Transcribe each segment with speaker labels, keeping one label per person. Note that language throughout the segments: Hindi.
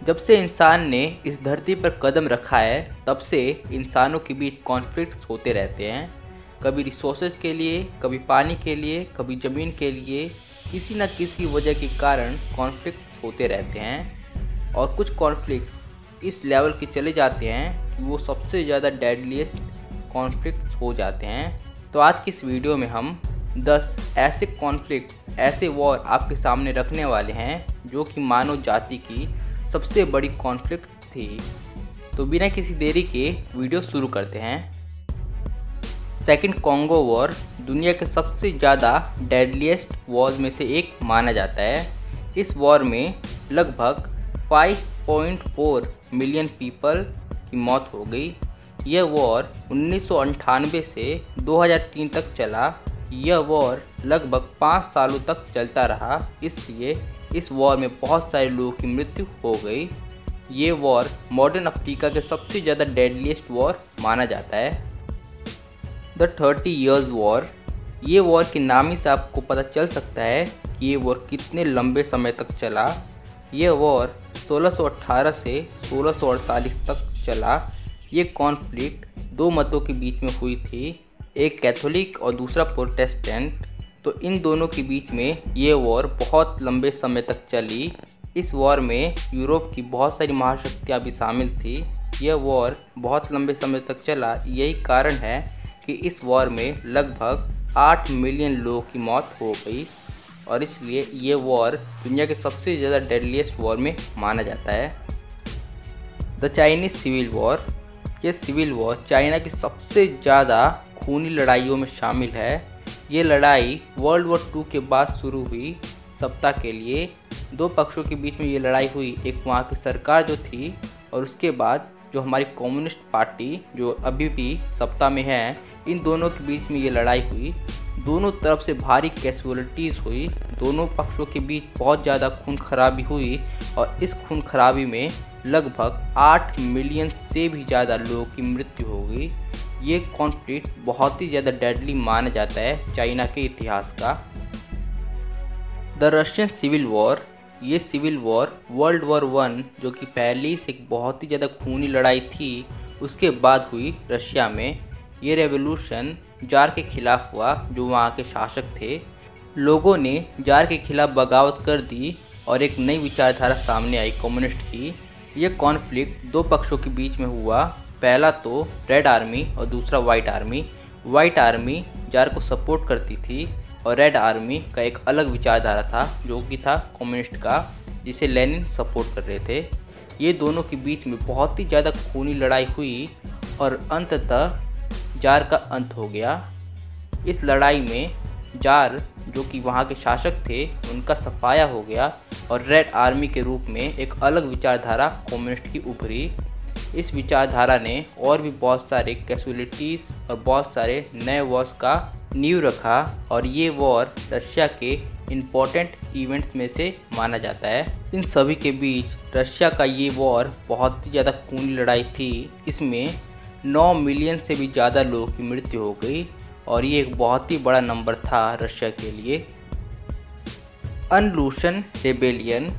Speaker 1: जब से इंसान ने इस धरती पर कदम रखा है तब से इंसानों के बीच कॉन्फ्लिक्ट्स होते रहते हैं। कभी रिसोर्सेज के लिए, कभी पानी के लिए, कभी ज़मीन के लिए, किसी न किसी वजह के कारण कॉन्फ्लिक्ट होते रहते हैं। और कुछ कॉन्फ्लिक्ट इस लेवल के चले जाते हैं कि वो सबसे ज़्यादा डेडलीस्ट कॉन्फ्लिक्ट हो जाते हैं। तो आज की इस वीडियो में हम 10 ऐसे कॉन्फ्लिक्ट, ऐसे वॉर आपके सामने रखने वाले हैं जो कि मानव जाति की सबसे बड़ी कॉन्फ्लिक्ट थी। तो बिना किसी देरी के वीडियो शुरू करते हैं। सेकंड कॉन्गो वॉर दुनिया के सबसे ज़्यादा डेडलीस्ट वॉर्स में से एक माना जाता है। इस वॉर में लगभग 5.4 मिलियन पीपल की मौत हो गई। यह वॉर 1998 से 2003 तक चला। यह वॉर लगभग 5 सालों तक चलता रहा, इसलिए इस वॉर में बहुत सारे लोगों की मृत्यु हो गई। ये वॉर मॉडर्न अफ्रीका के सबसे ज़्यादा डेडलीस्ट वॉर माना जाता है। द 30 Years वॉर, ये वॉर के नाम ही से आपको पता चल सकता है कि ये वॉर कितने लंबे समय तक चला। यह वॉर 1618 से 1648 तक चला। ये कॉन्फ्लिक्ट दो मतों के बीच में हुई थी, एक कैथोलिक और दूसरा प्रोटेस्टेंट। तो इन दोनों के बीच में ये वॉर बहुत लंबे समय तक चली। इस वॉर में यूरोप की बहुत सारी महाशक्तियाँ भी शामिल थी। यह वॉर बहुत लंबे समय तक चला। यही कारण है कि इस वॉर में लगभग 8 मिलियन लोगों की मौत हो गई और इसलिए ये वॉर दुनिया के सबसे ज़्यादा डेडलीस्ट वॉर में माना जाता है। द चाइनीज़ सिविल वॉर, ये सिविल वॉर चाइना की सबसे ज़्यादा खूनी लड़ाइयों में शामिल है। ये लड़ाई वर्ल्ड वॉर 2 के बाद शुरू हुई। सत्ता के लिए दो पक्षों के बीच में ये लड़ाई हुई, एक वहाँ की सरकार जो थी और उसके बाद जो हमारी कम्युनिस्ट पार्टी जो अभी भी सत्ता में है, इन दोनों के बीच में ये लड़ाई हुई। दोनों तरफ से भारी कैजुअलिटीज़ हुई। दोनों पक्षों के बीच बहुत ज़्यादा खून खराबी हुई और इस खून खराबी में लगभग 8 मिलियन से भी ज़्यादा लोगों की मृत्यु हो गई। ये कॉन्फ्लिक्ट बहुत ही ज़्यादा डेडली माना जाता है चाइना के इतिहास का। द रशियन सिविल वॉर, ये सिविल वॉर वर्ल्ड वॉर 1 जो कि पहले से एक बहुत ही ज़्यादा खूनी लड़ाई थी, उसके बाद हुई रशिया में। ये रेवोल्यूशन जार के खिलाफ हुआ जो वहाँ के शासक थे। लोगों ने जार के खिलाफ बगावत कर दी और एक नई विचारधारा सामने आई कम्युनिस्ट की। यह कॉन्फ्लिक्ट दो पक्षों के बीच में हुआ। पहला तो रेड आर्मी और दूसरा white army. White army jar को सपोर्ट करती थी और रेड आर्मी का एक अलग विचारधारा था जो कि था कम्युनिस्ट का, जिसे लेनिन सपोर्ट कर रहे थे। ये दोनों के बीच में बहुत ही ज़्यादा खूनी लड़ाई हुई और अंततः जार का अंत हो गया। इस लड़ाई में जार जो कि वहाँ के शासक थे उनका सफाया हो गया और रेड आर्मी के रूप में एक अलग विचारधारा कम्युनिस्ट की उभरी। इस विचारधारा ने और भी बहुत सारे कैजुअलिटीज़ और बहुत सारे नए वॉर्स का नींव रखा और ये वॉर रशिया के इम्पोर्टेंट इवेंट्स में से माना जाता है। इन सभी के बीच रशिया का ये वॉर बहुत ही ज़्यादा खूनी लड़ाई थी। इसमें 9 मिलियन से भी ज़्यादा लोगों की मृत्यु हो गई और ये एक बहुत ही बड़ा नंबर था रशिया के लिए। अनलूशन रेबेलियन,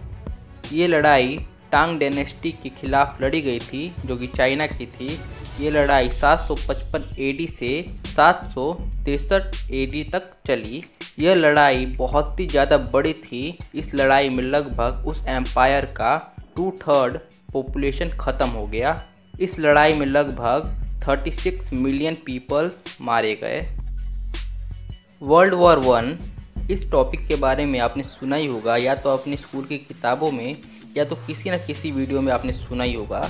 Speaker 1: ये लड़ाई टांग डायनेस्टी के खिलाफ लड़ी गई थी जो कि चाइना की थी। ये लड़ाई 755 AD से 763 AD तक चली। यह लड़ाई बहुत ही ज़्यादा बड़ी थी। इस लड़ाई में लगभग उस एम्पायर का 2/3 पॉपुलेशन ख़त्म हो गया। इस लड़ाई में लगभग 36 मिलियन पीपल मारे गए। वर्ल्ड वॉर 1, इस टॉपिक के बारे में आपने सुना ही होगा, या तो अपनी स्कूल की किताबों में या तो किसी न किसी वीडियो में आपने सुना ही होगा,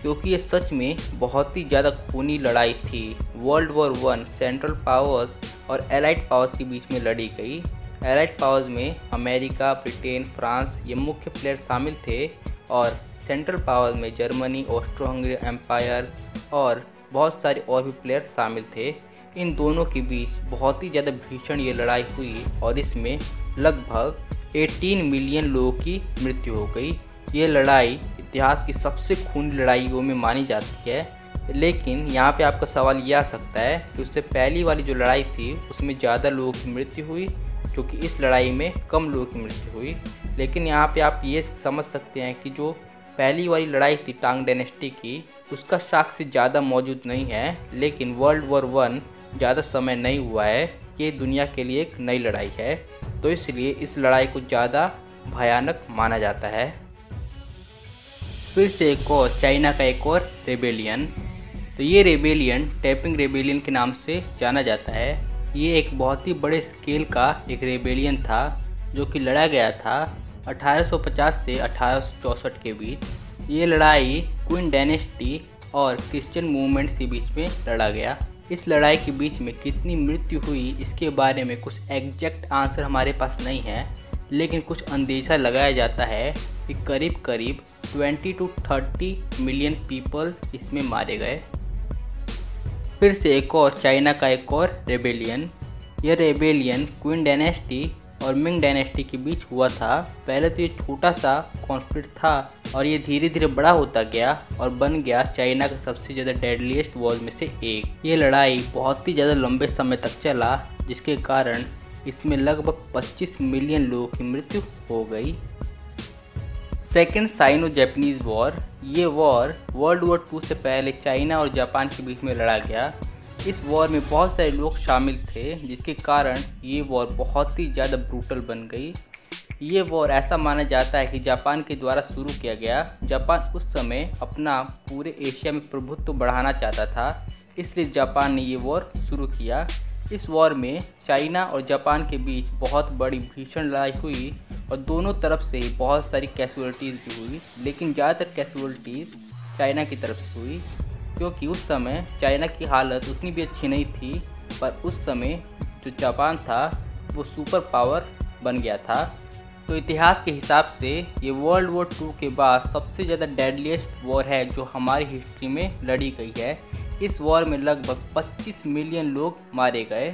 Speaker 1: क्योंकि ये सच में बहुत ही ज़्यादा खूनी लड़ाई थी। वर्ल्ड वॉर 1 सेंट्रल पावर्स और एलाइड पावर्स के बीच में लड़ी गई। एलाइड पावर्स में अमेरिका, ब्रिटेन, फ्रांस ये मुख्य प्लेयर शामिल थे और सेंट्रल पावर्स में जर्मनी, ऑस्ट्रो हंगरी एम्पायर और बहुत सारे और भी प्लेयर शामिल थे। इन दोनों के बीच बहुत ही ज़्यादा भीषण ये लड़ाई हुई और इसमें लगभग 18 मिलियन लोगों की मृत्यु हो गई। ये लड़ाई इतिहास की सबसे खूनी लड़ाइयों में मानी जाती है। लेकिन यहाँ पे आपका सवाल ये आ सकता है कि उससे पहली वाली जो लड़ाई थी उसमें ज़्यादा लोगों की मृत्यु हुई, क्योंकि इस लड़ाई में कम लोगों की मृत्यु हुई। लेकिन यहाँ पे आप ये समझ सकते हैं कि जो पहली वाली लड़ाई थी टांग डायनेस्टी की, उसका साक्ष्य ज़्यादा मौजूद नहीं है, लेकिन वर्ल्ड वॉर 1 ज़्यादा समय नहीं हुआ है। ये दुनिया के लिए एक नई लड़ाई है, तो इसलिए इस लड़ाई को ज़्यादा भयानक माना जाता है। फिर से एक और चाइना का एक और रेबेलियन। तो ये रेबेलियन टैपिंग रेबेलियन के नाम से जाना जाता है। ये एक बहुत ही बड़े स्केल का एक रेबेलियन था जो कि लड़ा गया था 1850 से 1864 के बीच। ये लड़ाई क्वीन डायनेस्टी और क्रिश्चियन मूवमेंट के बीच में लड़ा गया। इस लड़ाई के बीच में कितनी मृत्यु हुई इसके बारे में कुछ एग्जैक्ट आंसर हमारे पास नहीं है, लेकिन कुछ अंदेशा लगाया जाता है कि करीब करीब 20 to 30 मिलियन पीपल इसमें मारे गए। फिर से एक और चाइना का एक और रेबेलियन। यह रेबेलियन क्वीन डायनेस्टी और मिंग डायनेस्टी के बीच हुआ था। पहले तो ये छोटा सा कॉन्फ्लिक्ट था और ये धीरे धीरे बड़ा होता गया और बन गया चाइना का सबसे ज़्यादा डेडलीस्ट वॉर में से एक। ये लड़ाई बहुत ही ज़्यादा लंबे समय तक चला, जिसके कारण इसमें लगभग 25 मिलियन लोगों की मृत्यु हो गई। Second Sino Japanese war. ये वॉर वर्ल्ड वॉर 2 से पहले चाइना और जापान के बीच में लड़ा गया। इस वॉर में बहुत सारे लोग शामिल थे, जिसके कारण ये वॉर बहुत ही ज़्यादा ब्रूटल बन गई। ये वॉर ऐसा माना जाता है कि जापान के द्वारा शुरू किया गया। जापान उस समय अपना पूरे एशिया में प्रभुत्व बढ़ाना चाहता था, इसलिए जापान ने ये वॉर शुरू किया। इस वॉर में चाइना और जापान के बीच बहुत बड़ी भीषण लड़ाई हुई और दोनों तरफ से ही बहुत सारी कैजुअलिटीज़ भी हुई, लेकिन ज़्यादातर कैजुअलिटीज़ चाइना की तरफ से हुई, क्योंकि उस समय चाइना की हालत उतनी भी अच्छी नहीं थी। पर उस समय जो जापान था वो सुपर पावर बन गया था। तो इतिहास के हिसाब से ये वर्ल्ड वॉर 2 के बाद सबसे ज़्यादा डेडलीस्ट वॉर है जो हमारी हिस्ट्री में लड़ी गई है। इस वॉर में लगभग 25 मिलियन लोग मारे गए।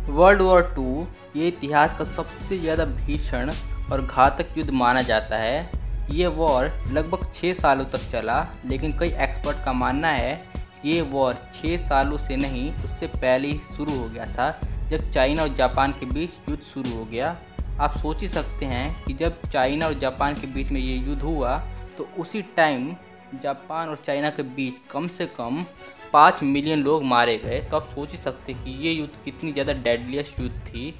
Speaker 1: वर्ल्ड वॉर 2 ये इतिहास का सबसे ज़्यादा भीषण और घातक युद्ध माना जाता है। ये वॉर लगभग 6 सालों तक चला, लेकिन कई एक्सपर्ट का मानना है ये वॉर 6 सालों से नहीं, उससे पहले ही शुरू हो गया था, जब चाइना और जापान के बीच युद्ध शुरू हो गया। आप सोच ही सकते हैं कि जब चाइना और जापान के बीच में ये युद्ध हुआ तो उसी टाइम जापान और चाइना के बीच कम से कम 5 मिलियन लोग मारे गए। तो आप सोच ही सकते हैं कि ये युद्ध कितनी ज़्यादा डेडलीस्ट युद्ध थी।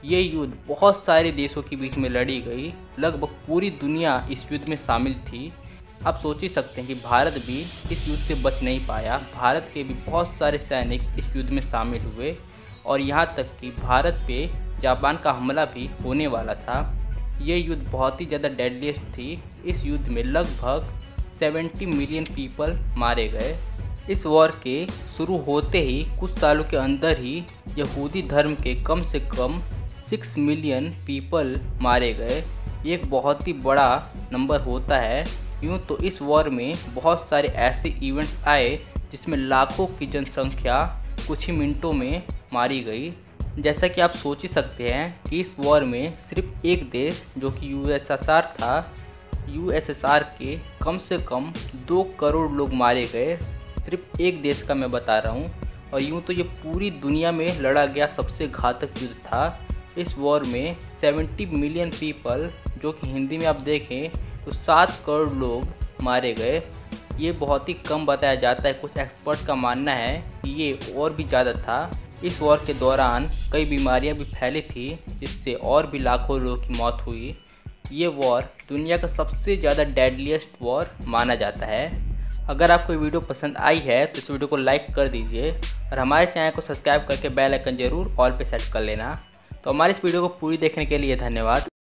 Speaker 1: ये युद्ध बहुत सारे देशों के बीच में लड़ी गई, लगभग पूरी दुनिया इस युद्ध में शामिल थी। आप सोच ही सकते हैं कि भारत भी इस युद्ध से बच नहीं पाया। भारत के भी बहुत सारे सैनिक इस युद्ध में शामिल हुए और यहाँ तक कि भारत पे जापान का हमला भी होने वाला था। ये युद्ध बहुत ही ज़्यादा डेडलीस्ट थी। इस युद्ध में लगभग 70 मिलियन पीपल मारे गए। इस वॉर के शुरू होते ही कुछ सालों के अंदर ही यहूदी धर्म के कम से कम 6 मिलियन पीपल मारे गए। ये एक बहुत ही बड़ा नंबर होता है। यूँ तो इस वॉर में बहुत सारे ऐसे इवेंट्स आए जिसमें लाखों की जनसंख्या कुछ ही मिनटों में मारी गई। जैसा कि आप सोच ही सकते हैं कि इस वॉर में सिर्फ एक देश जो कि यूएसएसआर था, यूएसएसआर के कम से कम 2 करोड़ लोग मारे गए। सिर्फ एक देश का मैं बता रहा हूँ। और यूँ तो ये पूरी दुनिया में लड़ा गया सबसे घातक युद्ध था। इस वॉर में 70 मिलियन पीपल, जो कि हिंदी में आप देखें तो 7 करोड़ लोग मारे गए। ये बहुत ही कम बताया जाता है। कुछ एक्सपर्ट का मानना है कि ये और भी ज़्यादा था। इस वॉर के दौरान कई बीमारियां भी फैली थी, जिससे और भी लाखों लोगों की मौत हुई। ये वॉर दुनिया का सबसे ज़्यादा डेडलीस्ट वॉर माना जाता है। अगर आपको ये वीडियो पसंद आई है तो इस वीडियो को लाइक कर दीजिए और हमारे चैनल को सब्सक्राइब करके बेल आइकन जरूर ऑल पे सेट कर लेना। तो हमारे इस वीडियो को पूरी देखने के लिए धन्यवाद।